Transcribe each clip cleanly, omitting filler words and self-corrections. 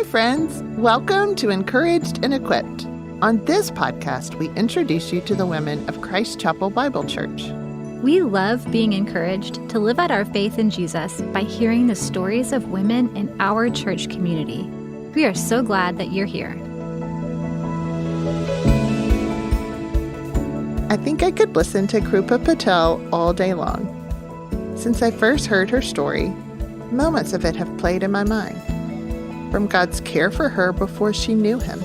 friends. Welcome to Encouraged and Equipped. On this podcast, we introduce you to the women of Christ Chapel Bible Church. We love being encouraged to live out our faith in Jesus by hearing the stories of women in our church community. We are so glad that you're here. I think I could listen to Krupa Patel all day long. Since I first heard her story, moments of it have played in my mind. From God's care for her before she knew Him,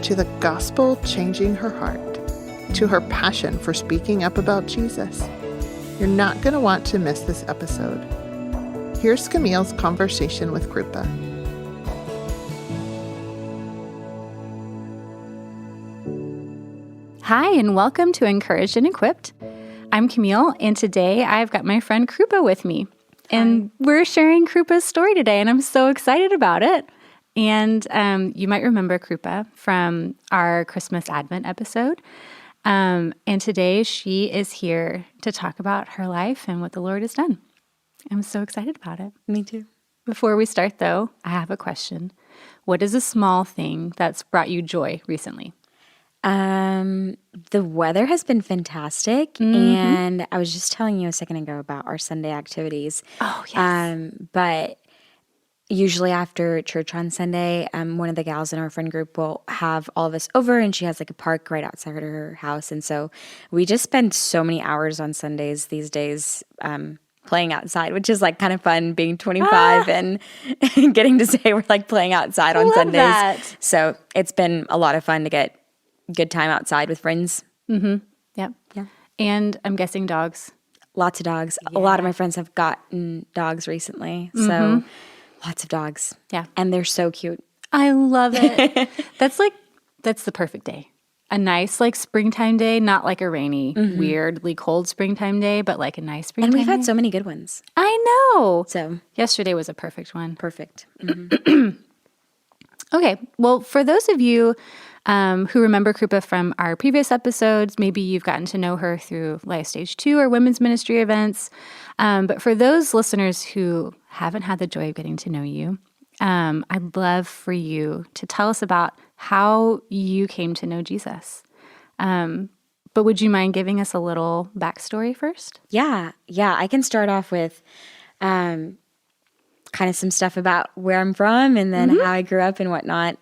to the gospel changing her heart, to her passion for speaking up about Jesus. You're not going to want to miss this episode. Here's Camille's conversation with Krupa. Hi, and welcome to Encouraged and Equipped. I'm Camille, and today I've got my friend Krupa with me. And we're sharing Krupa's story today, and I'm so excited about it. And you might remember Krupa from our Christmas Advent episode. And today she is here to talk about her life and what the Lord has done. I'm so excited about it. Me too. Before we start, though, I have a question. What is a small thing that's brought you joy recently? The weather has been fantastic, and I was just telling you a second ago about our Sunday activities. Oh, yes. But usually after church on Sunday, one of the gals in our friend group will have all of us over, and she has like a park right outside of her house, and so we just spend so many hours on Sundays these days, playing outside, which is like kind of fun being 25 and getting to say we're like playing outside on Sundays. That. So it's been a lot of fun to get good time outside with friends. Mm-hmm. Yep. Yeah. And I'm guessing dogs. Lots of dogs. Yeah. A lot of my friends have gotten dogs recently. So lots of dogs. Yeah. And they're so cute. I love it. That's the perfect day. A nice like springtime day, not like a rainy, weirdly cold springtime day, but like a nice springtime And we've day. had so many good ones. I know. So Yesterday was a perfect one. perfect. Okay. Well, for those of you who remember Krupa from our previous episodes, maybe you've gotten to know her through Life Stage 2 or women's ministry events. But for those listeners who haven't had the joy of getting to know you, I'd love for you to tell us about how you came to know Jesus. But would you mind giving us a little backstory first? Yeah. I can start off with kind of some stuff about where I'm from and then how I grew up and whatnot.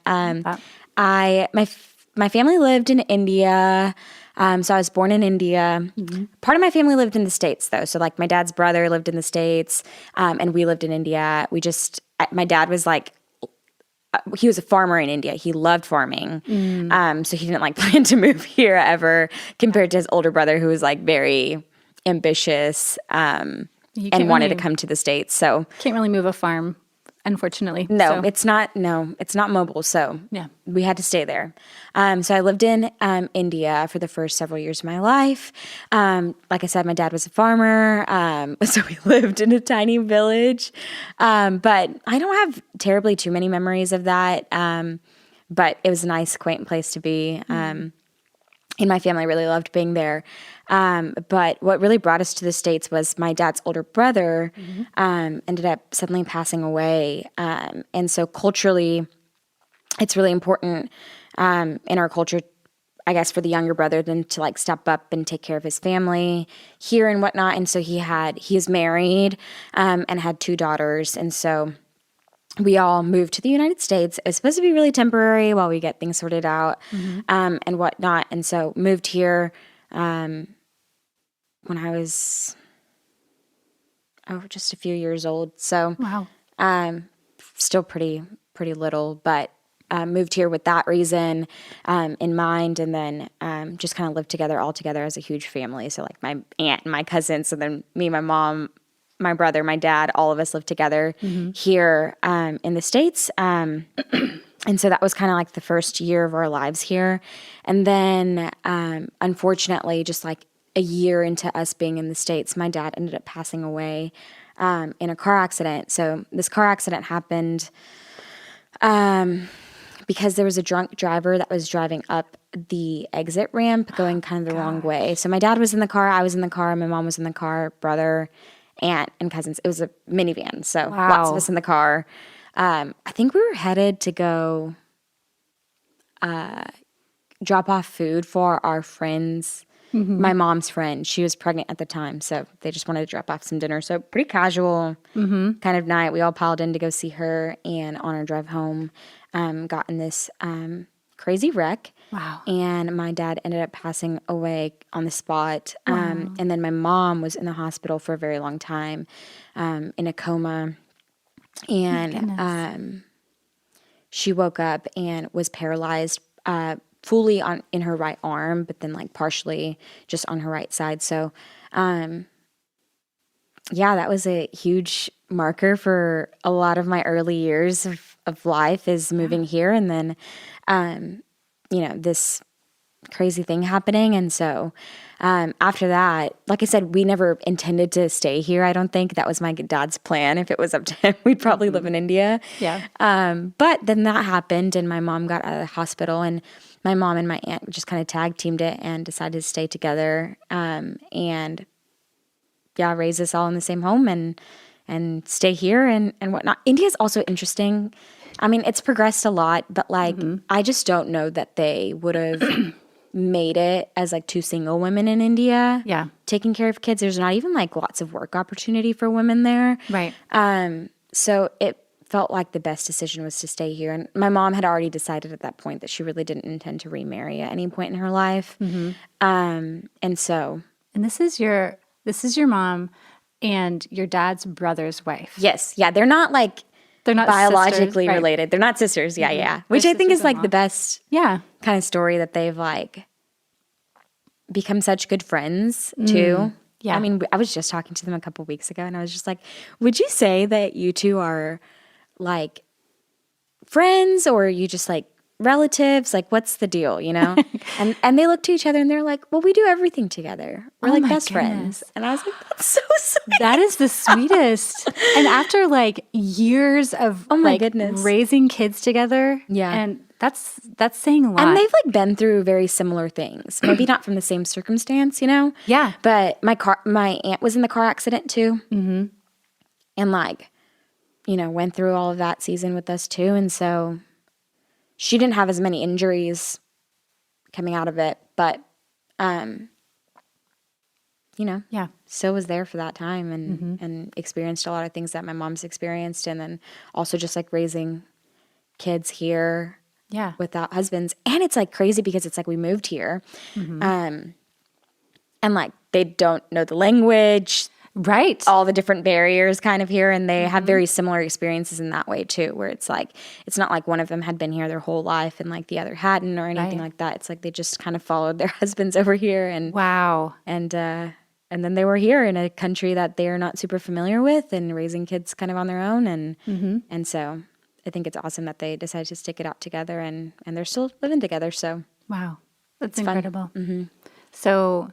My family lived in India, so I was born in India. Part of my family lived in the States, though. So, like, my dad's brother lived in the States, and we lived in India. My dad was like, he was a farmer in India. He loved farming, so he didn't like plan to move here ever. Compared to his older brother, who was like very ambitious and wanted to come to the States. So Can't really move a farm, unfortunately. No, it's not mobile. So Yeah. we had to stay there. So I lived in India for the first several years of my life. Like I said, my dad was a farmer. So we lived in a tiny village. But I don't have terribly too many memories of that. But it was a nice, quaint place to be. And my family really loved being there. But what really brought us to the States was my dad's older brother ended up suddenly passing away. And so culturally, it's really important in our culture, I guess, for the younger brother then to like step up and take care of his family here and whatnot. And so he is married and had 2 daughters. And so we all moved to the United States. It was supposed to be really temporary while we get things sorted out and whatnot. And so moved here when I was just a few years old. So Wow. still pretty little, but moved here with that reason in mind, and then just kind of lived all together as a huge family. So like my aunt and my cousins, and then me, my mom, my brother, my dad, all of us lived together here in the States. And so that was kind of like the first year of our lives here. And then unfortunately, just like a year into us being in the States, my dad ended up passing away in a car accident. So this car accident happened because there was a drunk driver that was driving up the exit ramp going kind of the wrong way. So my dad was in the car, I was in the car, my mom was in the car, brother, aunt, and cousins. It was a minivan, so lots of us in the car. I think we were headed to go drop off food for our friends. My mom's friend, she was pregnant at the time, so they just wanted to drop off some dinner. So pretty casual kind of night. We all piled in to go see her, and on our drive home, got in this crazy wreck. Wow. And my dad ended up passing away on the spot. And then my mom was in the hospital for a very long time, in a coma. And she woke up and was paralyzed fully in her right arm, but then like partially just on her right side. So, yeah, that was a huge marker for a lot of my early years of life, is moving here, and then, this crazy thing happening. And so, after that, like I said, we never intended to stay here. I don't think that was my dad's plan. If it was up to him, we'd probably live in India. Yeah. But then that happened, and my mom got out of the hospital, and my mom and my aunt just kind of tag teamed it and decided to stay together, and raise us all in the same home and stay here and whatnot. India's also interesting. I mean, it's progressed a lot, but like, I just don't know that they would have made it as like two single women in India. Yeah. Taking care of kids. There's not even like lots of work opportunity for women there. Right. So it felt like the best decision was to stay here. And my mom had already decided at that point that she really didn't intend to remarry at any point in her life. And so. And this is your mom and your dad's brother's wife. Yes. Yeah. They're not biologically sisters, right. related. They're not sisters. Yeah. Yeah. Which I think is like the best kind of story, that they've like become such good friends too. Yeah. I mean, I was just talking to them a couple weeks ago, and I was just like, would you say that you two are like friends, or are you just like relatives? Like, what's the deal, you know? and they look to each other and they're like, well, we do everything together. We're like best friends. And I was like, that's so sweet. That is the sweetest. And after like years of goodness, raising kids together. Yeah. And that's saying a lot. And they've like been through very similar things. Maybe not from the same circumstance, you know? Yeah. But my aunt was in the car accident too. And like, went through all of that season with us too. And so she didn't have as many injuries coming out of it, but, still was there for that time and experienced a lot of things that my mom's experienced. And then also just like raising kids here without husbands. And it's like crazy because it's like we moved here, and like they don't know the language. Right. All the different barriers kind of here, and they have very similar experiences in that way too, where it's like, it's not like one of them had been here their whole life and like the other hadn't or anything like that. It's like they just kind of followed their husbands over here, and wow. And then they were here in a country that they are not super familiar with, and raising kids kind of on their own, and so I think it's awesome that they decided to stick it out together, and they're still living together. So wow, that's incredible. So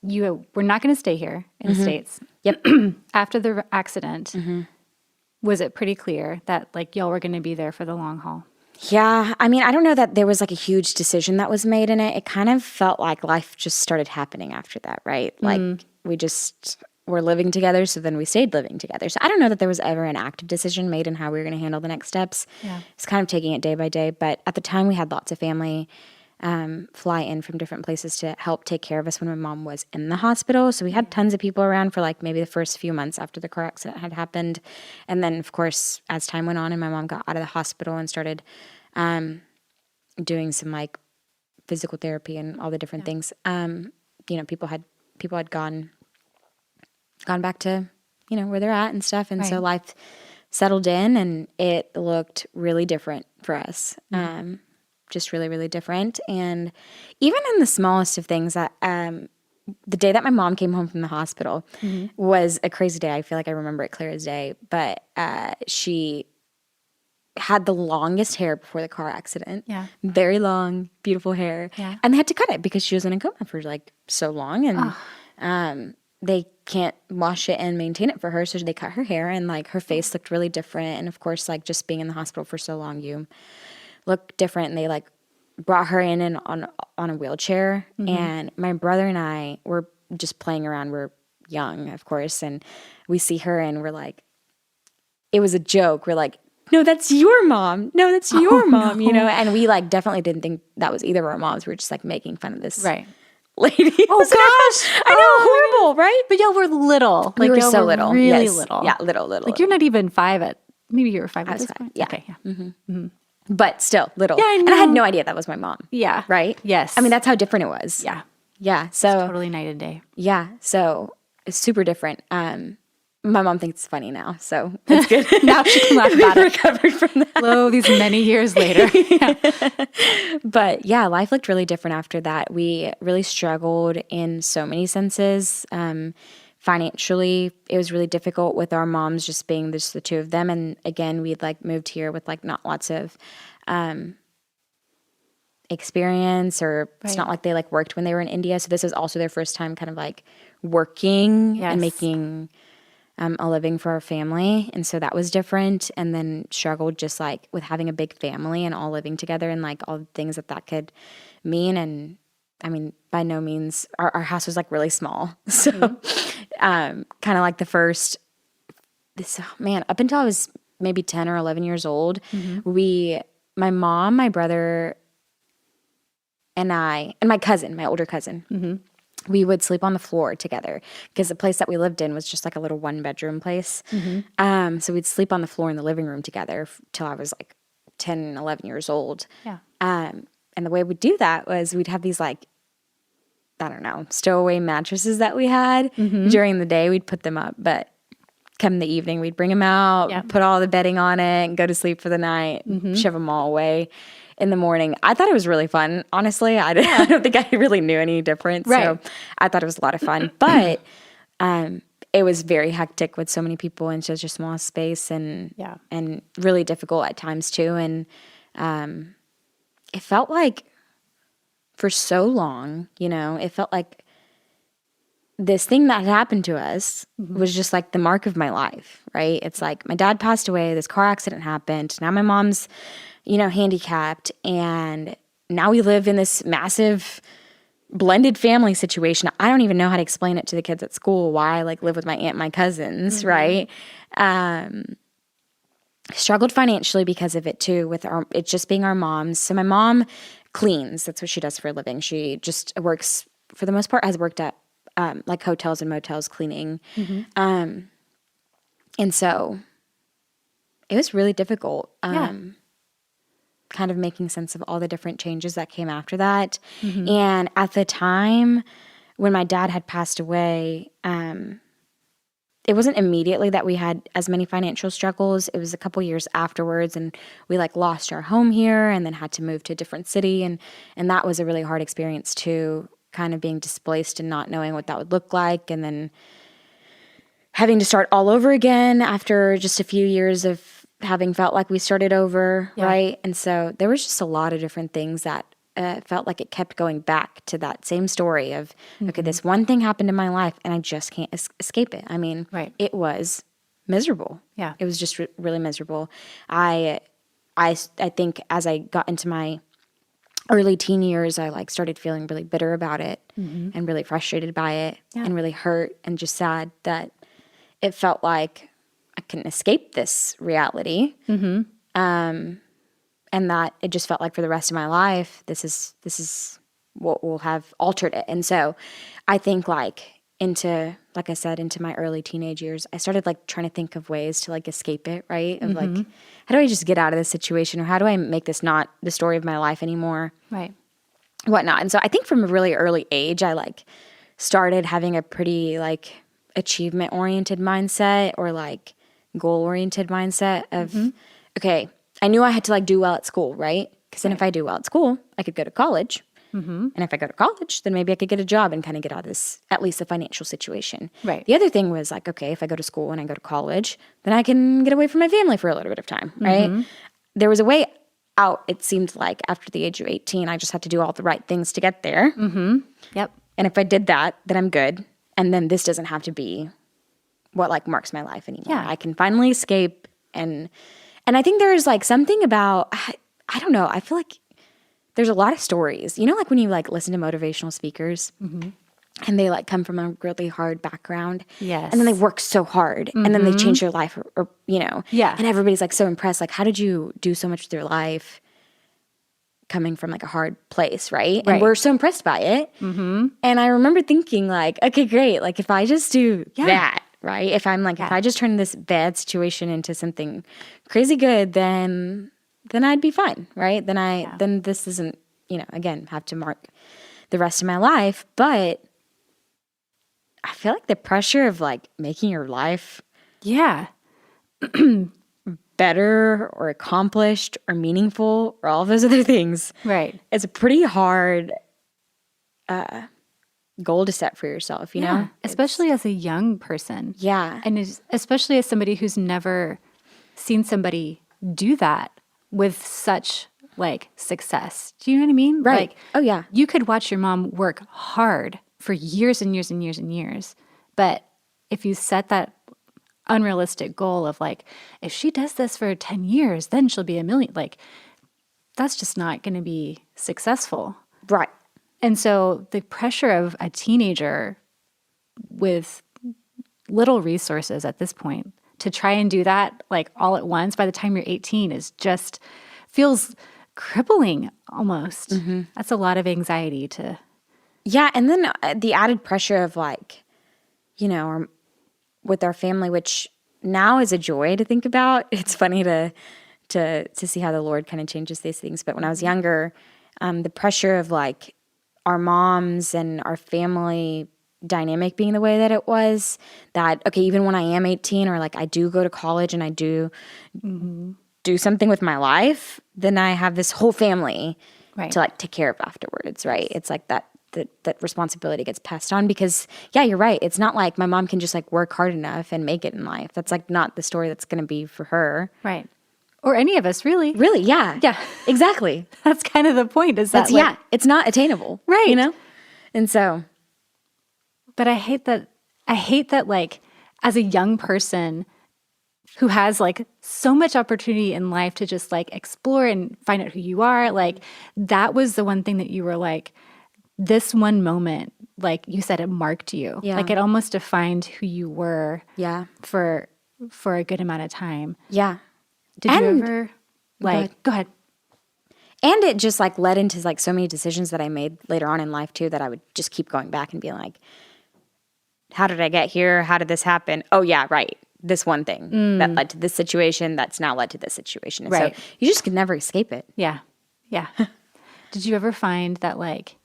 you were not going to stay here in the States. Yep. After the accident, was it pretty clear that like y'all were going to be there for the long haul? Yeah. I mean, I don't know that there was like a huge decision that was made in it. It kind of felt like life just started happening after that, right? Like we just were living together, so then we stayed living together. So I don't know that there was ever an active decision made in how we were going to handle the next steps. Yeah. It's kind of taking it day by day. But at the time, we had lots of family fly in from different places to help take care of us when my mom was in the hospital. So we had tons of people around for like maybe the first few months after the car accident had happened. And then, of course, as time went on and my mom got out of the hospital and started doing some like physical therapy and all the different things, people had gone back to, where they're at and stuff. And so life settled in, and it looked really different for us. Just really, really different. And even in the smallest of things, that the day that my mom came home from the hospital was a crazy day. I feel like I remember it clear as day. But she had the longest hair before the car accident. Yeah. Very long, beautiful hair. Yeah. And they had to cut it because she was in a coma for like so long. And they can't wash it and maintain it for her. So they cut her hair, and like her face looked really different. And of course, like just being in the hospital for so long, you look different. And they like brought her in on a wheelchair. And my brother and I were just playing around. We're young, of course. And we see her and we're like, it was a joke. We're like, no, that's your mom. No, that's your mom, you know? And we like definitely didn't think that was either of our moms. We were just like making fun of this Right. lady. Oh gosh. I know, horrible, right? But y'all were little. We were y'all so little. Really Yes. little. Yeah, little. Like you're not even 5 at, maybe you were 5 at this five, point? yeah. Okay, yeah. But still little. Yeah, I And I had know. no idea that was my mom. Yeah. Right? Yes. I mean, that's how different it was. Yeah. Yeah. So Totally night and day. yeah. So it's super different. My mom thinks it's funny now, so it's good. Now she can laugh about it. Recovered from that. Lo, these many years later. But yeah, life looked really different after that. We really struggled in so many senses. Financially, it was really difficult with our moms just being just the two of them. And again, we'd like moved here with like not lots of experience, or it's not like they like worked when they were in India. So this was also their first time kind of like working and making a living for our family. And so that was different. And then struggled just like with having a big family and all living together and like all the things that could mean. And I mean, by no means, our house was like really small. So kind of like the first, up until I was maybe 10 or 11 years old, my mom, my brother, and my cousin, my older cousin, we would sleep on the floor together because the place that we lived in was just like a little 1-bedroom place. So we'd sleep on the floor in the living room together till I was like 10, 11 years old. Yeah. And the way we'd do that was we'd have these like, I don't know, stowaway mattresses that we had. During the day, we'd put them up, but come the evening, we'd bring them out, put all the bedding on it, and go to sleep for the night, shove them all away. In the morning, I thought it was really fun. Honestly, I don't think I really knew any difference. Right. So I thought it was a lot of fun. But it was very hectic with so many people in such a small space, and really difficult at times too. And it felt like for so long, it felt like this thing that had happened to us was just like the mark of my life, right? It's like my dad passed away, this car accident happened, now my mom's handicapped, and now we live in this massive blended family situation. I don't even know how to explain it to the kids at school why I like live with my aunt and my cousins, right? Struggled financially because of it too, with it just being our moms. So my mom cleans. That's what she does for a living. She just works, for the most part, has worked at like hotels and motels cleaning. And so it was really difficult. Kind of making sense of all the different changes that came after that. And at the time when my dad had passed away, it wasn't immediately that we had as many financial struggles. It was a couple years afterwards, and we like lost our home here and then had to move to a different city. And that was a really hard experience too, kind of being displaced and not knowing what that would look like. And then having to start all over again after just a few years of having felt like we started over, right? And so there was just a lot of different things that felt like it kept going back to that same story of, okay, this one thing happened in my life and I just can't escape it. I mean, it was miserable. Yeah. It was just really miserable. I think as I got into my early teen years, I like started feeling really bitter about it and really frustrated by it and really hurt and just sad that it felt like I couldn't escape this reality. And that it just felt like for the rest of my life, this is what will have altered it. And so I think like I said, into my early teenage years, I started like trying to think of ways to like escape it, right? Of like, how do I just get out of this situation, or how do I make this not the story of my life anymore? Right. Whatnot. And so I think from a really early age, I like started having a pretty like achievement-oriented mindset, or like goal-oriented mindset of, okay, I knew I had to like do well at school, right? Because then if I do well at school, I could go to college. And if I go to college, then maybe I could get a job and kind of get out of this, at least the financial situation. Right. The other thing was like, okay, if I go to school and I go to college, then I can get away from my family for a little bit of time, right? There was a way out, it seemed like, after the age of 18. I just had to do all the right things to get there. Yep. And if I did that, then I'm good. And then this doesn't have to be what like marks my life anymore. Yeah. I can finally escape. And I think there's like something about, I don't know, I feel like there's a lot of stories. You know, like when you like listen to motivational speakers and they like come from a really hard background. Yes. And then they work so hard and then they change their life or Yeah. and everybody's like so impressed. Like, how did you do so much with your life coming from like a hard place, right? And we're so impressed by it. And I remember thinking like, okay, great. Like if I just do that, right? If I'm like, if I just turn this bad situation into something crazy good, then I'd be fine, right? Then this isn't, again, have to mark the rest of my life. But I feel like the pressure of like making your life better or accomplished or meaningful or all of those other things. Right. It's a pretty hard goal to set for yourself, you know? Especially as a young person. Yeah. And especially as somebody who's never seen somebody do that with such like success. Do you know what I mean? Right. Like, oh, yeah. You could watch your mom work hard for years and years and years and years. But if you set that unrealistic goal of like, if she does this for 10 years, then she'll be a million, like, that's just not going to be successful. Right. And so the pressure of a teenager with little resources at this point to try and do that like all at once by the time you're 18 is just feels crippling almost. That's a lot of anxiety to. Yeah. And then the added pressure of like, with our family, which now is a joy to think about. It's funny to see how the Lord kind of changes these things. But when I was younger, the pressure of like our moms and our family dynamic being the way that it was, that, okay, even when I am 18 or like I do go to college and I do do something with my life, then I have this whole family to like take care of afterwards, right? It's like that responsibility gets passed on because, yeah, you're right. It's not like my mom can just like work hard enough and make it in life. That's like not the story that's going to be for her. Right. Or any of us, really. Really, yeah. Yeah. Exactly. That's kind of the point is that, yeah, it's not attainable. Right. And so. But I hate that like as a young person who has like so much opportunity in life to just like explore and find out who you are, like that was the one thing that you were like, this one moment, like you said, it marked you. Yeah. Like it almost defined who you were for a good amount of time. Yeah. Did you ever go ahead. And it just like led into like so many decisions that I made later on in life too, that I would just keep going back and being like, how did I get here? How did this happen? Oh yeah, right. This one thing that led to this situation that's now led to this situation. And so you just could never escape it. Yeah. Yeah. Did you ever find that like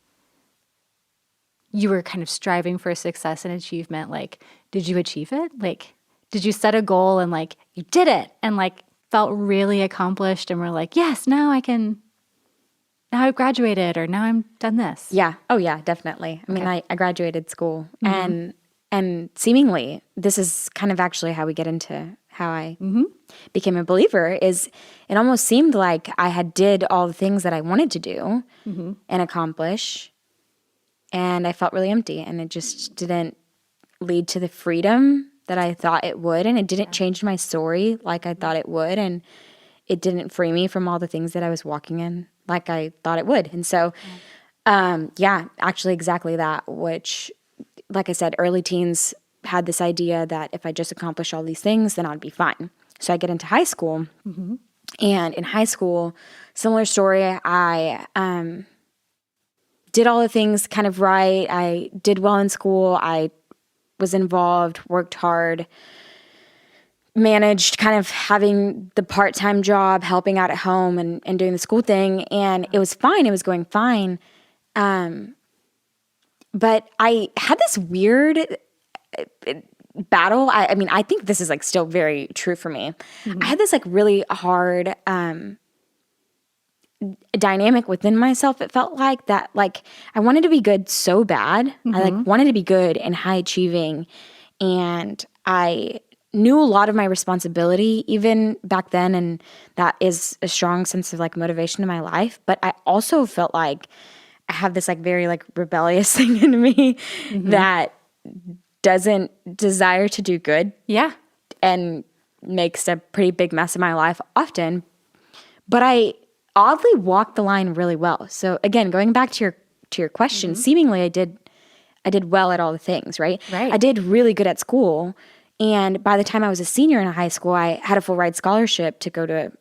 you were kind of striving for success and achievement? Like, did you achieve it? Like, did you set a goal and like you did it and like felt really accomplished and were like, yes, now I've graduated or now I'm done this? Yeah. Oh yeah, definitely. I mean, I graduated school and seemingly this is kind of actually how we get into how I became a believer is it almost seemed like I had did all the things that I wanted to do and accomplish. And I felt really empty and it just didn't lead to the freedom that I thought it would. And it didn't change my story like I thought it would. And it didn't free me from all the things that I was walking in like I thought it would. And so, actually exactly that, which, like I said, early teens had this idea that if I just accomplish all these things, then I'd be fine. So I get into high school. And in high school, similar story, I did all the things kind of right. I did well in school. I was involved, worked hard, managed kind of having the part-time job, helping out at home and doing the school thing. And it was fine. It was going fine. But I had this weird battle. I mean, I think this is like still very true for me. I had this like really hard dynamic within myself. It felt like that, like I wanted to be good so bad. I like wanted to be good and high achieving. And I knew a lot of my responsibility even back then. And that is a strong sense of like motivation in my life. But I also felt like I have this like very like rebellious thing in me that doesn't desire to do good. Yeah. And makes a pretty big mess of my life often. But I oddly walked the line really well. So again, going back to your question, seemingly I did I did well at all the things, right? Right. I did really good at school. And by the time I was a senior in high school, I had a full ride scholarship to go to,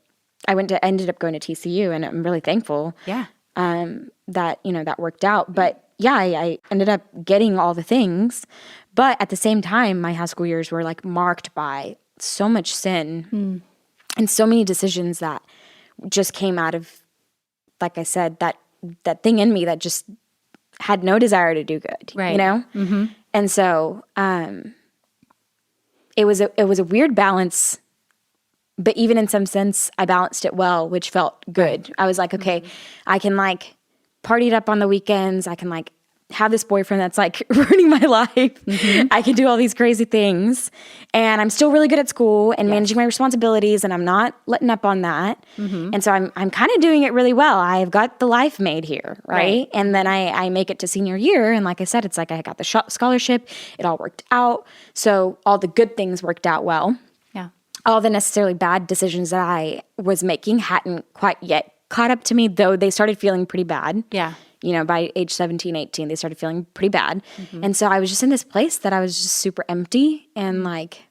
ended up going to TCU, and I'm really thankful Yeah. that worked out. But yeah, I ended up getting all the things. But at the same time, my high school years were like marked by so much sin and so many decisions that just came out of, like I said, that thing in me that just had no desire to do good, Right. you know? Mm-hmm. And so it was a weird balance, but even in some sense, I balanced it well, which felt good. I was like, okay, I can like party it up on the weekends. I can like have this boyfriend that's like ruining my life. I can do all these crazy things, and I'm still really good at school and managing my responsibilities, and I'm not letting up on that. And so I'm kind of doing it really well. I've got the life made here, right? And then I make it to senior year, and like I said, it's like I got the scholarship. It all worked out. So all the good things worked out well. Yeah. All the necessarily bad decisions that I was making hadn't quite yet caught up to me, though they started feeling pretty bad. Yeah. You know, by age 17, 18, they started feeling pretty bad. And so I was just in this place that I was just super empty and like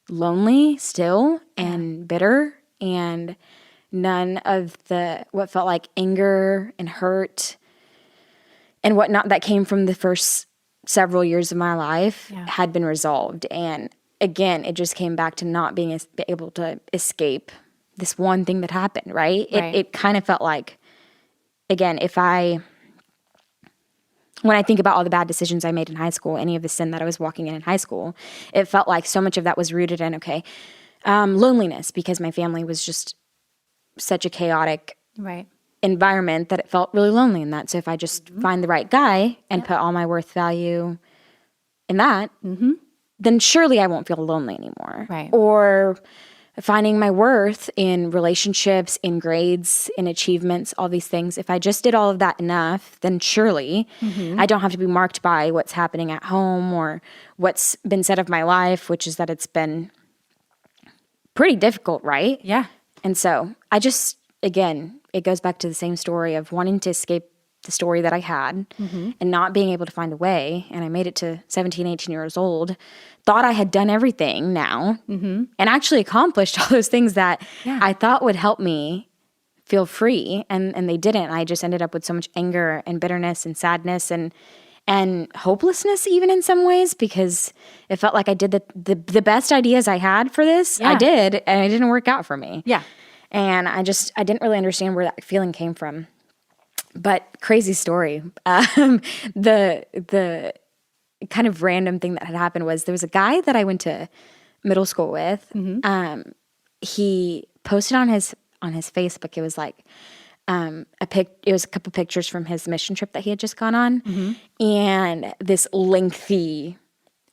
lonely still and bitter, and none of what felt like anger and hurt and whatnot that came from the first several years of my life had been resolved. And again, it just came back to not being able to escape this one thing that happened, right? It kind of felt like, again, when I think about all the bad decisions I made in high school, any of the sin that I was walking in high school, it felt like so much of that was rooted in, loneliness, because my family was just such a chaotic environment that it felt really lonely in that. So if I just find the right guy and put all my worth value in that, then surely I won't feel lonely anymore. Right. Or finding my worth in relationships, in grades, in achievements, all these things. If I just did all of that enough, then surely I don't have to be marked by what's happening at home or what's been said of my life, which is that it's been pretty difficult, right? Yeah. And so I just, again, it goes back to the same story of wanting to escape the story that I had and not being able to find a way. And I made it to 17, 18 years old, thought I had done everything now and actually accomplished all those things that I thought would help me feel free. And they didn't. I just ended up with so much anger and bitterness and sadness and hopelessness even in some ways, because it felt like I did the best ideas I had for this. I did, and it didn't work out for me. Yeah. And I didn't really understand where that feeling came from. But crazy story. The kind of random thing that had happened was there was a guy that I went to middle school with. He posted on his Facebook. It was like it was a couple pictures from his mission trip that he had just gone on, and this lengthy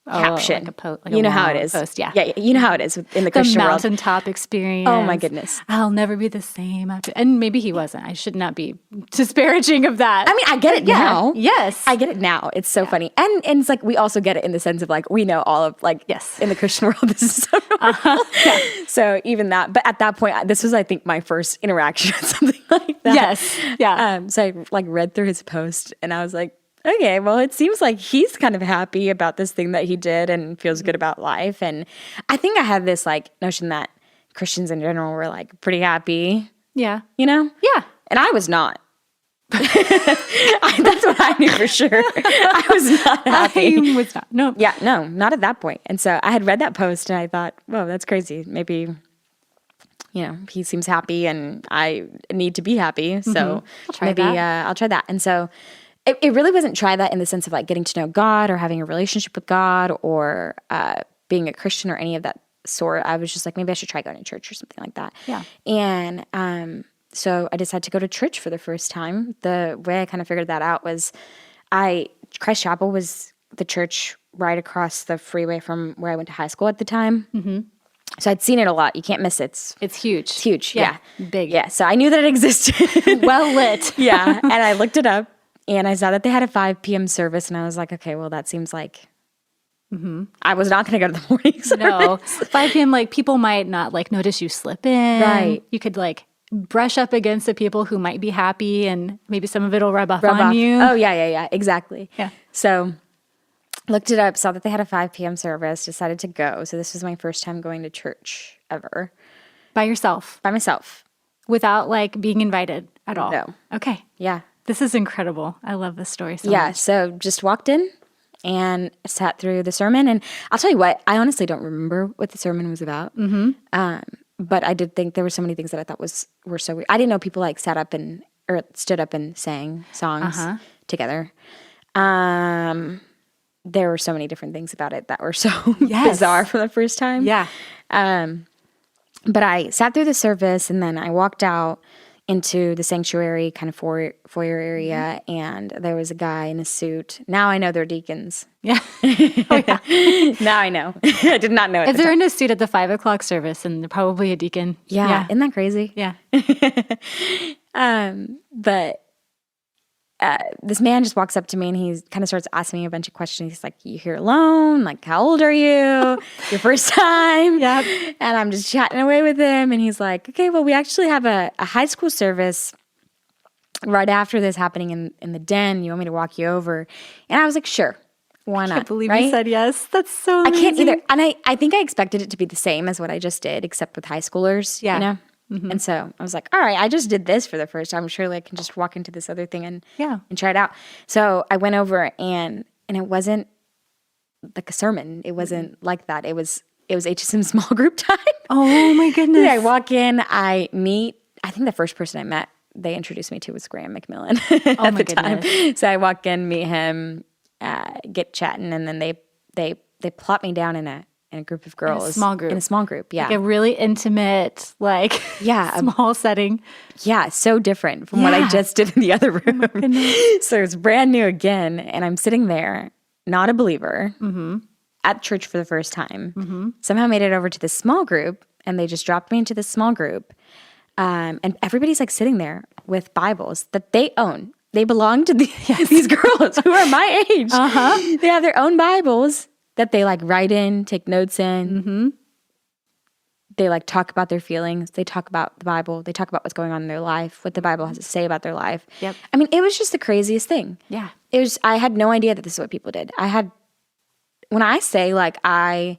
caption. Like you know how it is. Post, yeah. You know how it is in the The Christian world. mountaintop experience. Oh my goodness. I'll never be the same after. And maybe he wasn't. I should not be disparaging of that. I mean, I get it now. Yes. I get it now. It's so funny. And it's like we also get it in the sense of like we know all of like in the Christian world this is so normal. So even that. But at that point, this was I think my first interaction with something like that. Yes. Yeah. So I like read through his post and I was like, okay, well, it seems like he's kind of happy about this thing that he did and feels good about life. And I think I had this like notion that Christians in general were like pretty happy. Yeah. You know? Yeah. And I was not. That's what I knew for sure. I was not happy. I was not. No. Yeah, no, not at that point. And so I had read that post and I thought, whoa, that's crazy. Maybe, he seems happy and I need to be happy. So maybe I'll try that. And so it really wasn't try that in the sense of like getting to know God or having a relationship with God or being a Christian or any of that sort. I was just like, maybe I should try going to church or something like that. Yeah. And so I decided to go to church for the first time. The way I kind of figured that out was Christ Chapel was the church right across the freeway from where I went to high school at the time. Mm-hmm. So I'd seen it a lot. You can't miss it. It's huge. It's huge. Yeah. Big. Yeah. So I knew that it existed. Well lit. Yeah. And I looked it up. And I saw that they had a 5 p.m. service, and I was like, okay, well, that seems like I was not going to go to the morning service. No. 5 p.m., like, people might not, like, notice you slip in. Right. You could, like, brush up against the people who might be happy, and maybe some of it will rub off on you. Oh, yeah, exactly. Yeah. So looked it up, saw that they had a 5 p.m. service, decided to go. So this was my first time going to church ever By yourself, by myself. without like being invited at all? No. Okay. Yeah. This is incredible. I love this story so Yeah. much. So just walked in and sat through the sermon. And I'll tell you what, I honestly don't remember what the sermon was about. But I did think there were so many things that I thought were so weird. I didn't know people like stood up and sang songs together. There were so many different things about it that were so bizarre for the first time. Yeah. But I sat through the service and then I walked out into the sanctuary kind of foyer area, and there was a guy in a suit. Now I know they're deacons. Yeah. Now I know. I did not know it. If they're in a suit at the 5 o'clock service, and they're probably a deacon. Yeah. Isn't that crazy? Yeah. But this man just walks up to me and he kind of starts asking me a bunch of questions. He's like, "You here alone? Like, how old are you? Your first time?" Yep. And I'm just chatting away with him. And he's like, "Okay, well, we actually have a high school service right after this happening in the den. You want me to walk you over?" And I was like, "Sure. Why not?" I can't believe right? you said yes. That's so amazing. I can't either. And I think I expected it to be the same as what I just did, except with high schoolers, Yeah. you know? And so I was like, all right, I just did this for the first time. Surely I can just walk into this other thing and try it out. So I went over and it wasn't like a sermon. It wasn't like that. It was HSM small group time. Oh my goodness. I walk in, I think the first person I met, they introduced me to was Graham McMillan at the time. So I walk in, meet him, get chatting, and then they plop me down in a group of girls. In a small group. In a small group, yeah. Like a really intimate, like small setting. Yeah, so different from what I just did in the other room. So it's brand new again, and I'm sitting there, not a believer, at church for the first time. Somehow made it over to this small group, and they just dropped me into this small group. And everybody's like sitting there with Bibles that they own. They belong to these girls who are my age. They have their own Bibles that they like write in, take notes in. They like talk about their feelings. They talk about the Bible. They talk about what's going on in their life, what the Bible has to say about their life. Yep. I mean, it was just the craziest thing. Yeah. I had no idea that this is what people did. When I say like I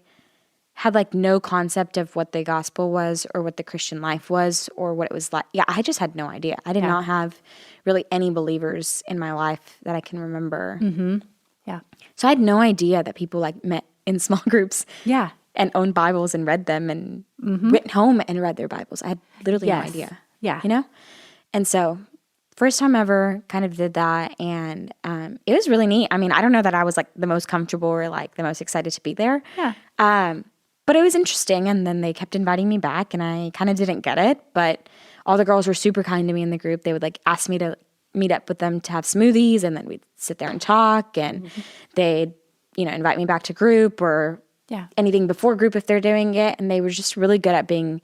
had like no concept of what the gospel was or what the Christian life was or what it was like. Yeah, I just had no idea. I did not have really any believers in my life that I can remember. Yeah. So I had no idea that people like met in small groups. Yeah. And owned Bibles and read them and went home and read their Bibles. I had literally no idea. Yeah. You know? And so first time ever kind of did that. And it was really neat. I mean, I don't know that I was like the most comfortable or like the most excited to be there. Yeah. But it was interesting. And then they kept inviting me back and I kind of didn't get it. But all the girls were super kind to me in the group. They would like ask me to meet up with them to have smoothies. And then we'd sit there and talk. And they'd, invite me back to group or anything before group if they're doing it. And they were just really good at being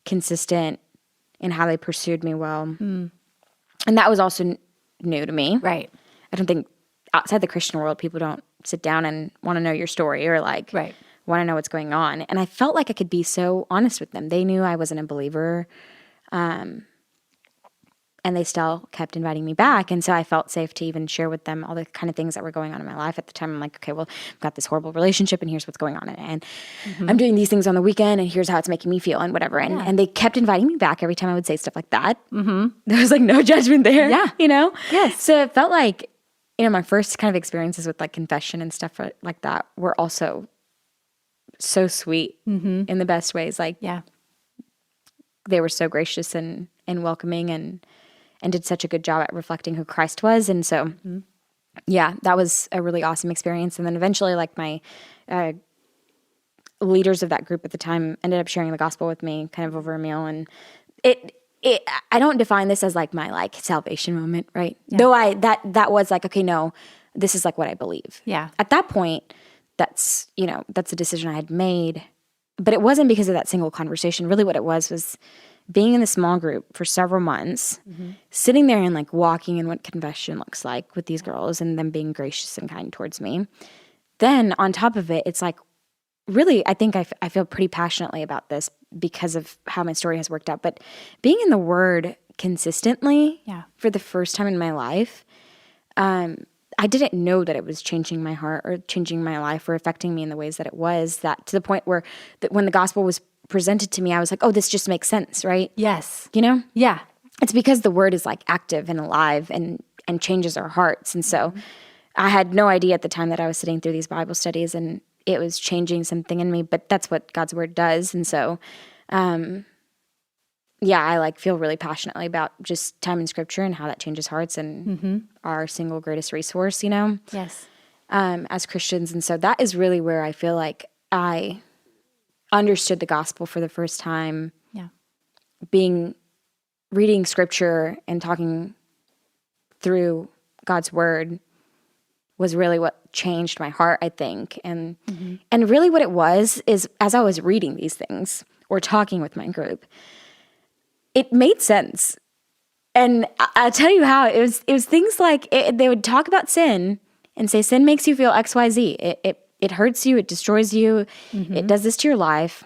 consistent in how they pursued me well. And that was also new to me. Right. I don't think outside the Christian world, people don't sit down and want to know your story or like want to know what's going on. And I felt like I could be so honest with them. They knew I wasn't a believer. And they still kept inviting me back. And so I felt safe to even share with them all the kind of things that were going on in my life at the time. I'm like, okay, well, I've got this horrible relationship and here's what's going on. And I'm doing these things on the weekend and here's how it's making me feel and whatever. And they kept inviting me back every time I would say stuff like that. There was like no judgment there, Yes. So it felt like, my first kind of experiences with like confession and stuff like that were also so sweet in the best ways. Like, they were so gracious and welcoming and did such a good job at reflecting who Christ was. And so, that was a really awesome experience. And then eventually, like, my leaders of that group at the time ended up sharing the gospel with me kind of over a meal. And I don't define this as like my like salvation moment, right? Yeah. Though that was like, okay, no, this is like what I believe. Yeah. At that point, that's a decision I had made, but it wasn't because of that single conversation. Really what it was being in the small group for several months, sitting there and like walking in what confession looks like with these girls and them being gracious and kind towards me. Then on top of it, it's like, really, I think I feel pretty passionately about this because of how my story has worked out. But being in the Word consistently for the first time in my life, I didn't know that it was changing my heart or changing my life or affecting me in the ways that it was, that to the point where when the gospel was presented to me, I was like, oh, this just makes sense, right? Yes. You know? Yeah. It's because the word is like active and alive and changes our hearts. And so I had no idea at the time that I was sitting through these Bible studies and it was changing something in me, but that's what God's word does. And so, yeah, I like feel really passionately about just time in scripture and how that changes hearts and our single greatest resource, you know? Yes. As Christians. And so that is really where I feel like I understood the gospel for the first time, Yeah. reading scripture and talking through God's word was really what changed my heart, I think. And really what it was is as I was reading these things or talking with my group, it made sense. And I'll tell you how it was things like they would talk about sin and say, sin makes you feel X, Y, Z. It hurts you. It destroys you. It does this to your life.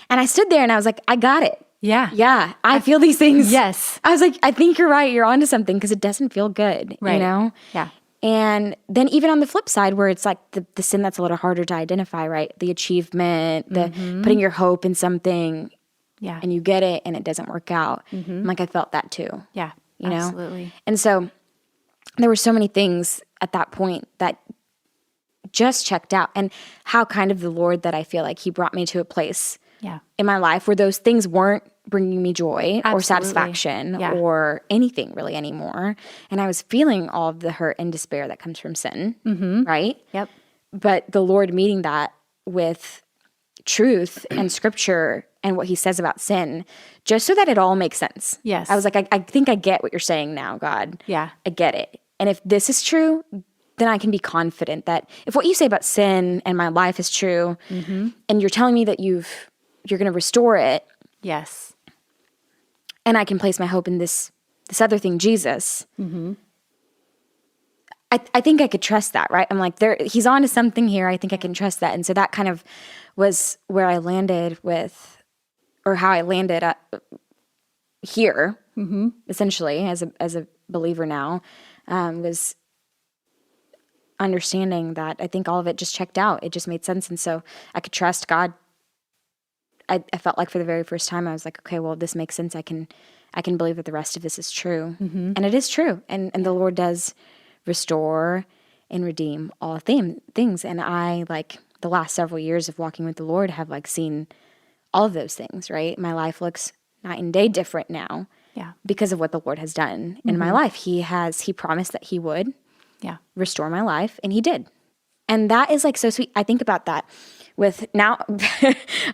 And I stood there and I was like, I got it. Yeah. Yeah. I feel these things. Yes. I was like, I think you're right. You're onto something because it doesn't feel good, Right. you know? Yeah. And then even on the flip side where it's like the sin that's a little harder to identify, right? The achievement, the putting your hope in something Yeah. and you get it and it doesn't work out. Like I felt that too. Yeah. You know? Absolutely. And so there were so many things at that point that just checked out, and how kind of the Lord that I feel like he brought me to a place Yeah. in my life where those things weren't bringing me joy or Absolutely. satisfaction Yeah. or anything really anymore. And I was feeling all of the hurt and despair that comes from sin, right? Yep. But the Lord meeting that with truth and scripture and what he says about sin, just so that it all makes sense. Yes. I was like, I think I get what you're saying now, God. Yeah. I get it. And if this is true, then I can be confident that if what you say about sin and my life is true, and you're telling me that you're going to restore it, Yes. and I can place my hope in this other thing, Jesus, I think I could trust that, right? I'm like, he's on to something here. I think I can trust that. And so that kind of was where I landed with, or how I landed here, essentially, as a believer now, was understanding that I think all of it just checked out. It just made sense. And so I could trust God. I felt like for the very first time, I was like, okay, well, this makes sense. I can believe that the rest of this is true. And it is true. And the Lord does restore and redeem all things. And I, like, the last several years of walking with the Lord have like seen all of those things, right? My life looks night and day different now. Yeah. Because of what the Lord has done in my life. He promised that he would restore my life, and he did. And that is like so sweet. I think about that with now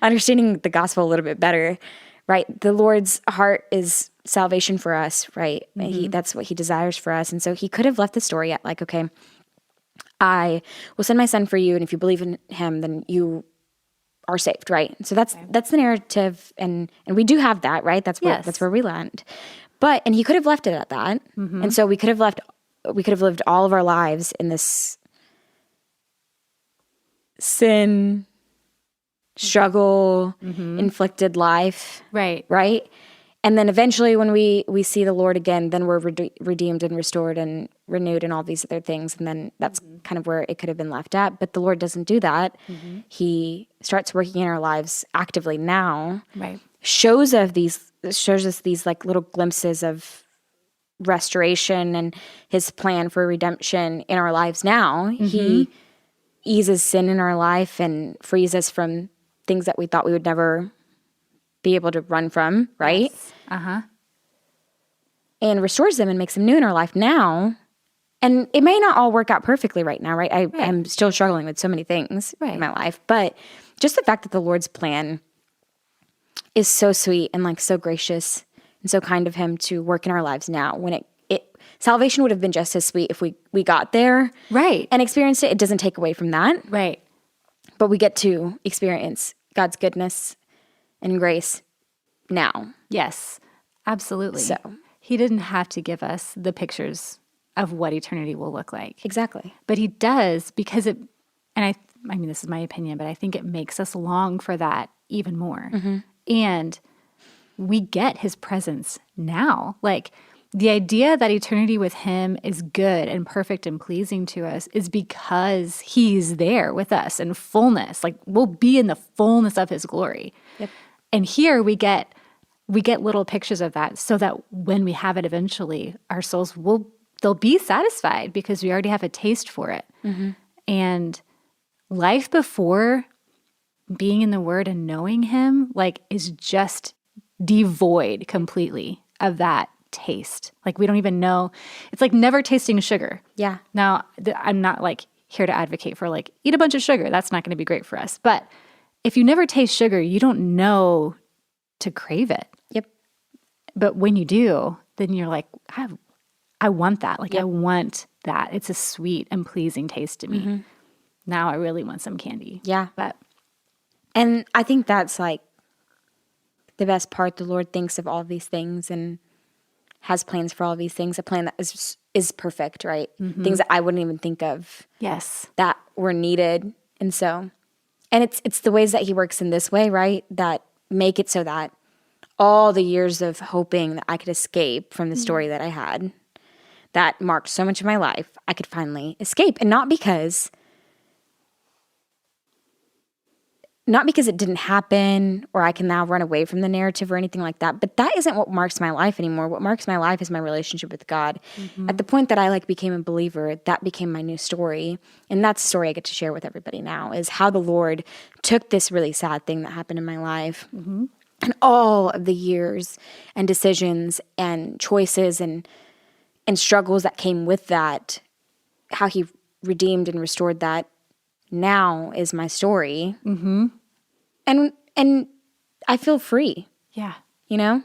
understanding the gospel a little bit better, right? The Lord's heart is salvation for us, right? That's what he desires for us. And so he could have left the story at like, okay, I will send my son for you, and if you believe in him, then you are saved, right? So that's the narrative, and we do have that, right? That's where we land. And he could have left it at that. And so we could have lived all of our lives in this sin, struggle, inflicted life. Right. Right? And then eventually when we see the Lord again, then we're redeemed and restored and renewed and all these other things. And then that's kind of where it could have been left at. But the Lord doesn't do that. He starts working in our lives actively now. Right. Shows us these like little glimpses of restoration and his plan for redemption in our lives now. He eases sin in our life and frees us from things that we thought we would never be able to run from, right? Yes. And restores them and makes them new in our life now. And it may not all work out perfectly right now, right? I'm still struggling with so many things in my life. But just the fact that the Lord's plan is so sweet and like so gracious and so kind of him to work in our lives now, when salvation would have been just as sweet if we got there and experienced it. It doesn't take away from that. Right. But we get to experience God's goodness and grace now. Yes, absolutely. So he didn't have to give us the pictures of what eternity will look like. Exactly. But he does, because I mean, this is my opinion, but I think it makes us long for that even more. And we get his presence now. Like, the idea that eternity with him is good and perfect and pleasing to us is because he's there with us in fullness. Like we'll be in the fullness of his glory. Yep. And here we get little pictures of that so that when we have it eventually, our souls they'll be satisfied because we already have a taste for it. And life before being in the Word and knowing him, like, is just devoid completely of that taste. Like we don't even know. It's like never tasting sugar. Yeah. Now, I'm not like here to advocate for like eat a bunch of sugar. That's not going to be great for us. But if you never taste sugar, you don't know to crave it. Yep. But when you do, then you're like, I want that. Like I want that. It's a sweet and pleasing taste to me. Now I really want some candy. Yeah. And I think that's like the best part. The Lord thinks of all these things and has plans for all these things, a plan that is perfect, right? Things that I wouldn't even think of. Yes. That were needed. And it's the ways that he works in this way, right? That make it so that all the years of hoping that I could escape from the story that I had, that marked so much of my life, I could finally escape. And not because it didn't happen or I can now run away from the narrative or anything like that, but that isn't what marks my life anymore. What marks my life is my relationship with God. At the point that I became a believer, that became my new story. And that's the story I get to share with everybody now, is how the Lord took this really sad thing that happened in my life and all of the years and decisions and choices and struggles that came with that, how he redeemed and restored that now is my story. And I feel free. yeah. You know?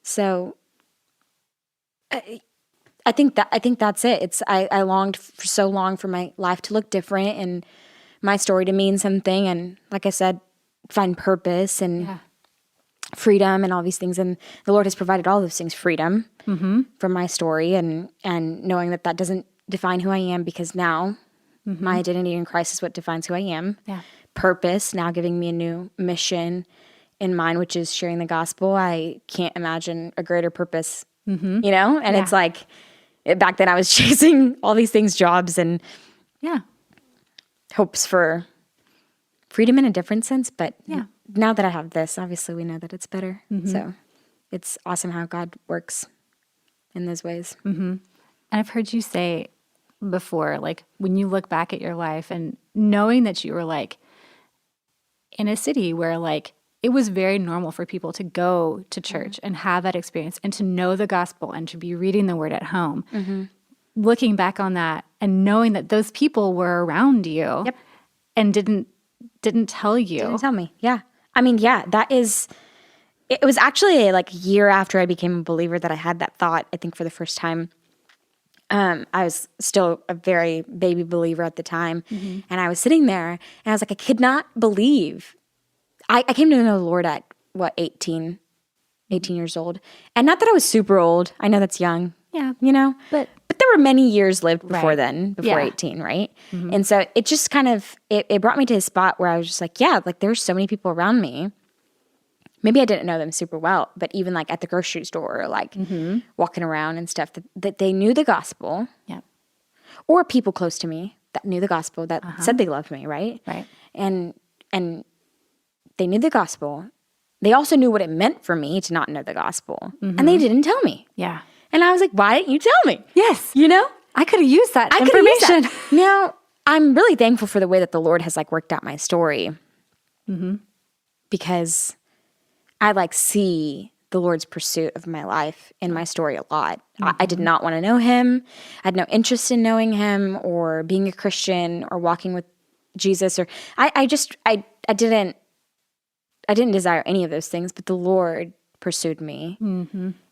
So I think that's it. I longed for so long for my life to look different and my story to mean something, and like I said, find purpose and freedom and all these things. And the Lord has provided all those things, freedom from my story and knowing that doesn't define who I am, because now my identity in Christ is what defines who I am. Yeah. Purpose, now giving me a new mission in mind, which is sharing the gospel. I can't imagine a greater purpose, you know? And it's like, back then I was chasing all these things, jobs and hopes for freedom in a different sense. But now that I have this, obviously we know that it's better. So it's awesome how God works in those ways. And I've heard you say before, like when you look back at your life and knowing that you were like in a city where like it was very normal for people to go to church and have that experience and to know the gospel and to be reading the word at home. Looking back on that and knowing that those people were around you and didn't tell you. Didn't tell me. Yeah. I mean, that is, it was actually like a year after I became a believer that I had that thought, I think for the first time. I was still a very baby believer at the time. And I was sitting there and I was like, I could not believe. I came to know the Lord at 18 years old. And not that I was super old. I know that's young. Yeah. You know? But there were many years lived before then, before 18, right? And so it just kind of, it brought me to a spot where I was just like, like there's so many people around me. Maybe I didn't know them super well, but even like at the grocery store or like walking around and stuff, that they knew the gospel. Yeah. Or people close to me that knew the gospel, that said they loved me, right? Right. And they knew the gospel. They also knew what it meant for me to not know the gospel. And they didn't tell me. Yeah. And I was like, why didn't you tell me? Yes. You know? I could have used that I could have used information. that. Now, I'm really thankful for the way that the Lord has like worked out my story. Because I like see the Lord's pursuit of my life in my story a lot. I did not want to know him. I had no interest in knowing him or being a Christian or walking with Jesus, or I didn't desire any of those things, but the Lord pursued me.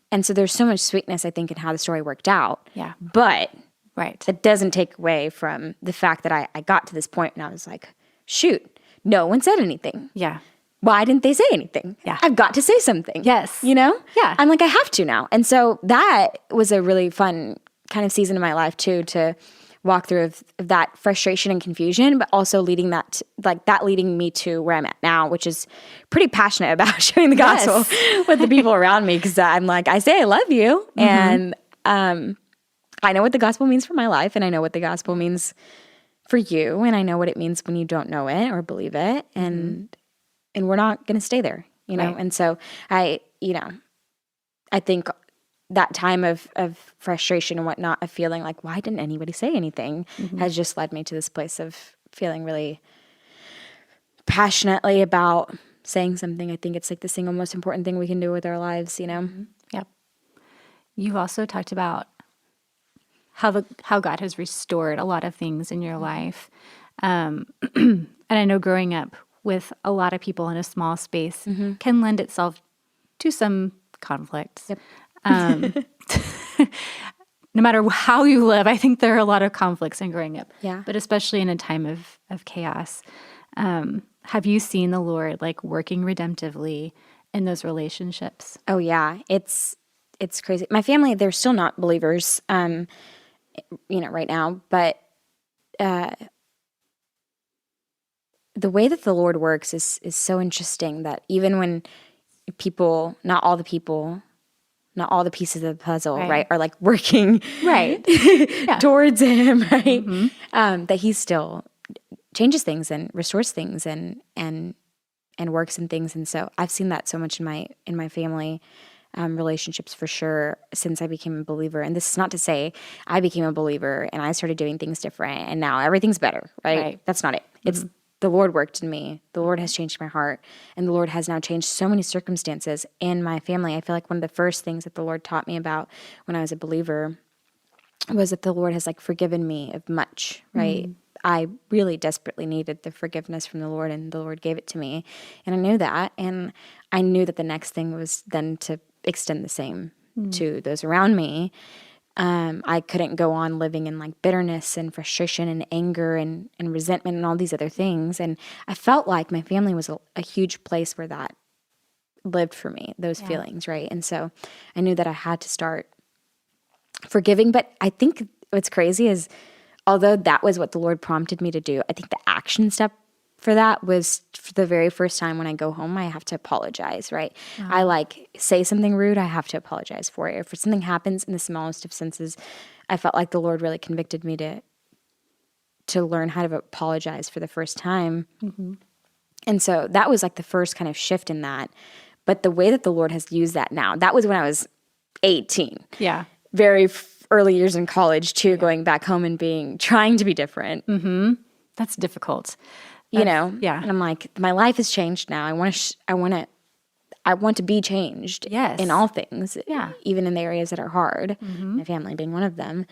And so there's so much sweetness, I think, in how the story worked out. Yeah. But Right. that doesn't take away from the fact that I got to this point and I was like, shoot, no one said anything. Yeah. Why didn't they say anything? Yeah. I've got to say something. Yes. You know? Yeah. I'm like, I have to now. And so that was a really fun kind of season of my life too, to walk through of that frustration and confusion, but also leading me to where I'm at now, which is pretty passionate about sharing the gospel with the people around me. Cause I'm like, I say I love you. And I know what the gospel means for my life, and I know what the gospel means for you, and I know what it means when you don't know it or believe it. And we're not going to stay there, you know? Right. And so I think that time of frustration and whatnot, of feeling like, why didn't anybody say anything, has just led me to this place of feeling really passionately about saying something. I think it's like the single most important thing we can do with our lives, you know? Yep. You've also talked about how God has restored a lot of things in your life. And I know growing up with a lot of people in a small space can lend itself to some conflicts. Yep. No matter how you live, I think there are a lot of conflicts in growing up. Yeah. But especially in a time of chaos. Have you seen the Lord like working redemptively in those relationships? Oh yeah. It's crazy. My family, they're still not believers, right now, but the way that the Lord works is so interesting, that even when not all the pieces of the puzzle, right, are like working towards him, right? That he still changes things and restores things and works in things. And so I've seen that so much in my family relationships, for sure, since I became a believer. And this is not to say I became a believer and I started doing things different and now everything's better, right? That's not it. It's the Lord worked in me. The Lord has changed my heart, and the Lord has now changed so many circumstances in my family. I feel like one of the first things that the Lord taught me about when I was a believer was that the Lord has like forgiven me of much, right? I really desperately needed the forgiveness from the Lord, and the Lord gave it to me. And I knew that. And I knew that the next thing was then to extend the same to those around me. I couldn't go on living in like bitterness and frustration and anger and resentment and all these other things. And I felt like my family was a huge place where that lived for me, those feelings, right? And so I knew that I had to start forgiving. But I think what's crazy is, although that was what the Lord prompted me to do, I think the action step for that was, for the very first time when I go home, I have to apologize, right? I like say something rude, I have to apologize for it. If something happens in the smallest of senses, I felt like the Lord really convicted me to learn how to apologize for the first time. And so that was like the first kind of shift in that. But the way that the Lord has used that now, that was when I was 18. Yeah. Very early years in college too, going back home and trying to be different. That's difficult. You know? Yeah. And I'm like, my life has changed now. I want to be changed in all things. Yeah. Even in the areas that are hard, my family being one of them.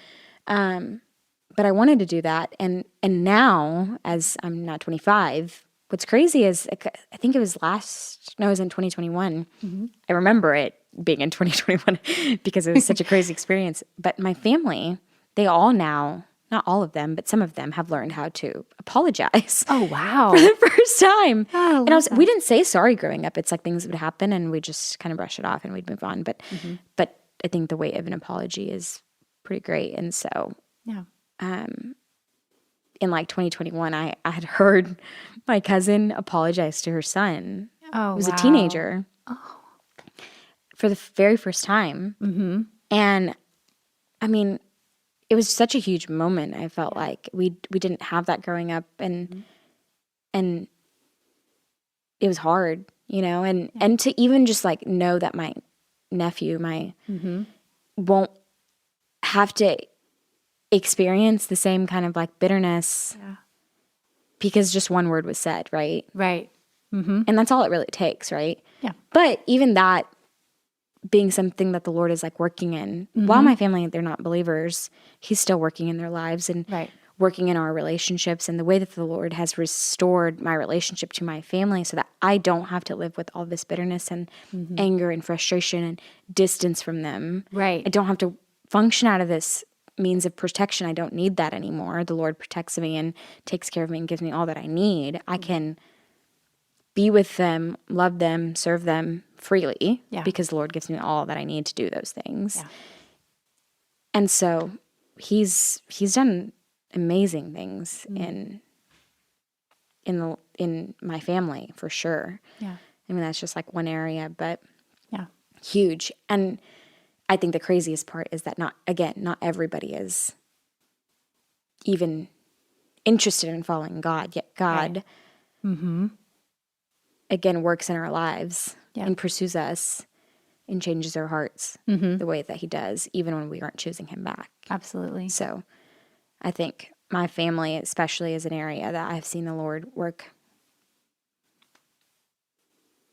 But I wanted to do that. And now, as I'm now 25, what's crazy is, I think it was it was in 2021. I remember it being in 2021 because it was such a crazy experience. But my family, they all now, not all of them, but some of them have learned how to apologize. Oh, wow. For the first time. Oh, And we didn't say sorry growing up. It's like things would happen and we just kind of brush it off and we'd move on. But I think the weight of an apology is pretty great. And so in like 2021, I had heard my cousin apologize to her son. Oh, who was a teenager. For the very first time. And I mean, it was such a huge moment. I felt like we didn't have that growing up, and it was hard, you know, and to even just like know that my nephew, won't have to experience the same kind of like bitterness because just one word was said, right? Right. And that's all it really takes, right? Yeah. But even that being something that the Lord is like working in, while my family, they're not believers, he's still working in their lives and working in our relationships, and the way that the Lord has restored my relationship to my family so that I don't have to live with all this bitterness and anger and frustration and distance from them. Right. I don't have to function out of this means of protection. I don't need that anymore. The Lord protects me and takes care of me and gives me all that I need. I can be with them, love them, serve them freely because the Lord gives me all that I need to do those things. Yeah. And so he's done amazing things in my family, for sure. Yeah. I mean, that's just like one area, but Yeah. huge. And I think the craziest part is that not everybody is even interested in following God, yet God, again, works in our lives and pursues us and changes our hearts the way that he does, even when we aren't choosing him back. Absolutely. So I think my family especially is an area that I've seen the Lord work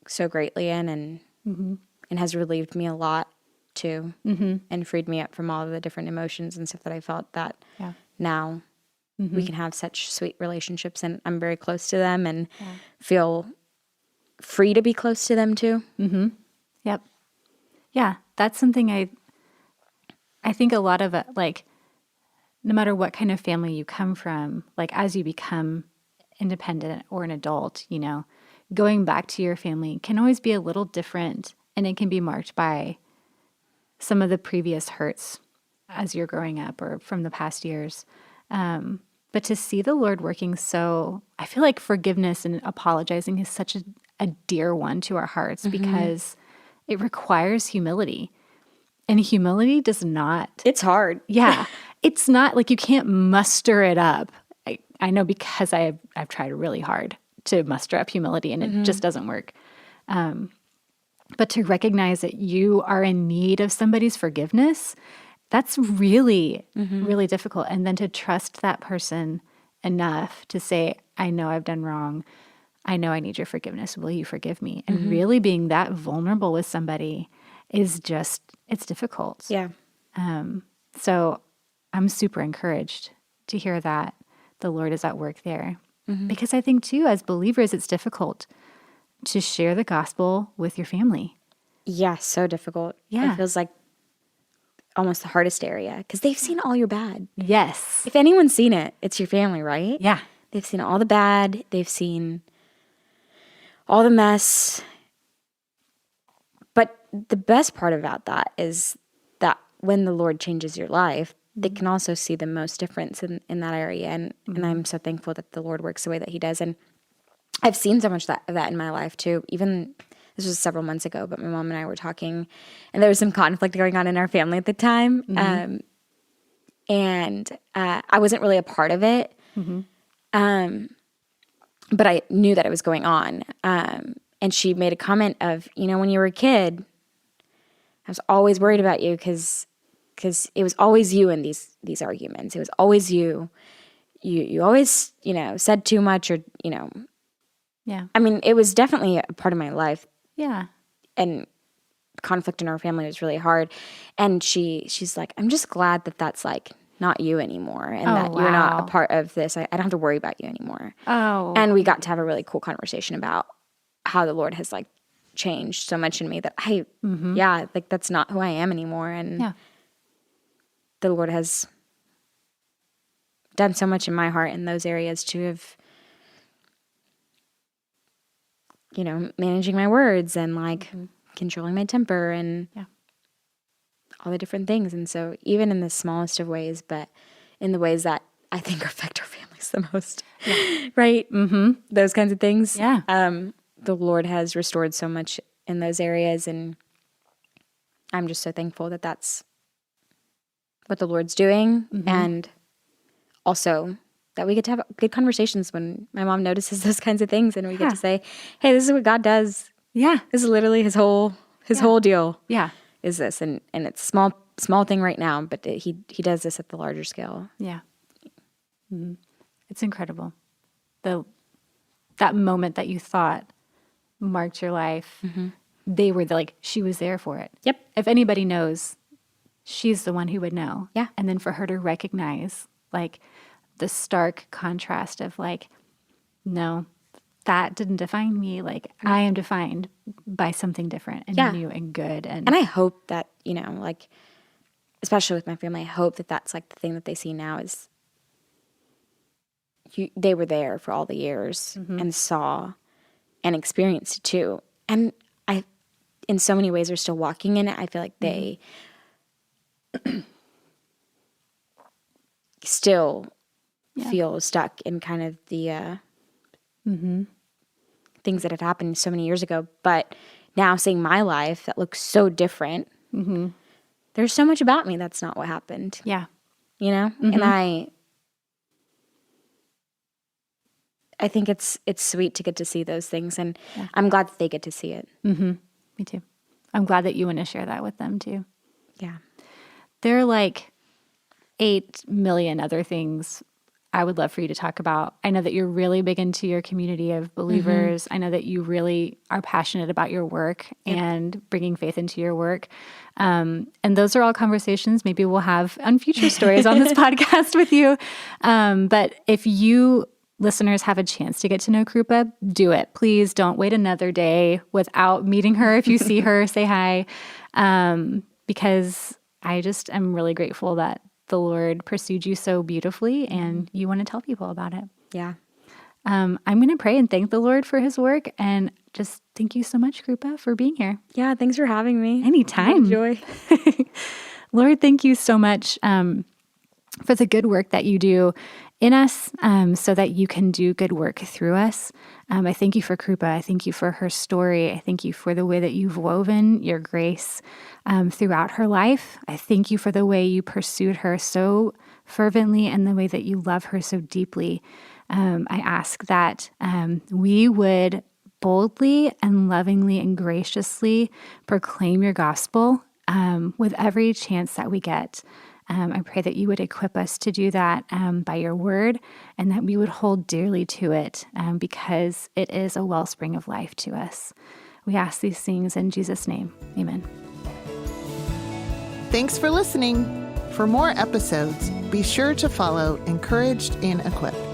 so greatly in, and has relieved me a lot too, and freed me up from all of the different emotions and stuff that I felt, that now we can have such sweet relationships, and I'm very close to them and feel free to be close to them too. Yep. Yeah, that's something I think a lot of it, like, no matter what kind of family you come from, like, as you become independent or an adult, you know, going back to your family can always be a little different, and it can be marked by some of the previous hurts as you're growing up or from the past years. But to see the Lord working, so I feel like forgiveness and apologizing is such a dear one to our hearts, because it requires humility. And humility does not. It's hard. Yeah. It's not like you can't muster it up. I know, because I've tried really hard to muster up humility, and it just doesn't work. But to recognize that you are in need of somebody's forgiveness, that's really, really difficult. And then to trust that person enough to say, I know I've done wrong. I know I need your forgiveness. Will you forgive me? And really being that vulnerable with somebody is just, it's difficult. Yeah. So I'm super encouraged to hear that the Lord is at work there. Because I think too, as believers, it's difficult to share the gospel with your family. Yeah, so difficult. Yeah. It feels like almost the hardest area, because they've seen all your bad. Yes. If anyone's seen it, it's your family, right? Yeah. They've seen all the bad. They've seen all the mess. But the best part about that is that when the Lord changes your life, they can also see the most difference in that area. And I'm so thankful that the Lord works the way that he does. And I've seen so much of that in my life too. Even, this was several months ago, but my mom and I were talking, and there was some conflict going on in our family at the time. And I wasn't really a part of it. But I knew that it was going on. And she made a comment of, you know, when you were a kid, I was always worried about you because it was always you in these arguments. It was always you. You always, you know, said too much, or, you know. Yeah. I mean, it was definitely a part of my life. Yeah. And conflict in our family was really hard. And she's like, I'm just glad that that's like not you anymore, and that you're not a part of this. I don't have to worry about you anymore. Oh. And we got to have a really cool conversation about how the Lord has like changed so much in me that like that's not who I am anymore. And the Lord has done so much in my heart in those areas too, of, you know, managing my words and like controlling my temper and all the different things. And so even in the smallest of ways, but in the ways that I think affect our families the most, right? Those kinds of things. Yeah. The Lord has restored so much in those areas, and I'm just so thankful that that's what the Lord's doing. And also that we get to have good conversations when my mom notices those kinds of things, and we get to say, hey, this is what God does. Yeah. This is literally his whole deal. Yeah. Is this, and it's a small thing right now, but he does this at the larger scale. Yeah. It's incredible. That moment that you thought marked your life, they were she was there for it. Yep. If anybody knows, she's the one who would know. Yeah. And then for her to recognize like the stark contrast of like, no, that didn't define me. Like I am defined by something different and new and good. And I hope that, you know, like, especially with my family, I hope that that's like the thing that they see now is they were there for all the years and saw and experienced it too. And I, in so many ways, are still walking in it. I feel like they still feel stuck in kind of the things that had happened so many years ago. But now seeing my life that looks so different, there's so much about me that's not what happened. Yeah. You know? And I think it's sweet to get to see those things, and I'm glad that they get to see it. Me too. I'm glad that you want to share that with them too. Yeah. There are like 8 million other things I would love for you to talk about. I know that you're really big into your community of believers. I know that you really are passionate about your work and bringing faith into your work. And those are all conversations maybe we'll have on future stories on this podcast with you. But if you listeners have a chance to get to know Krupa, do it. Please don't wait another day without meeting her. If you see her, say hi. Because I just am really grateful that the Lord pursued you so beautifully and you want to tell people about it. Yeah. I'm going to pray and thank the Lord for his work, and just thank you so much, Krupa, for being here. Yeah, thanks for having me. Anytime. Joy. Lord, thank you so much for the good work that you do in us, so that you can do good work through us. I thank you for Krupa. I thank you for her story. I thank you for the way that you've woven your grace throughout her life. I thank you for the way you pursued her so fervently and the way that you love her so deeply. I ask that we would boldly and lovingly and graciously proclaim your gospel with every chance that we get. I pray that you would equip us to do that by your word, and that we would hold dearly to it because it is a wellspring of life to us. We ask these things in Jesus' name. Amen. Thanks for listening. For more episodes, be sure to follow Encouraged and Equipped.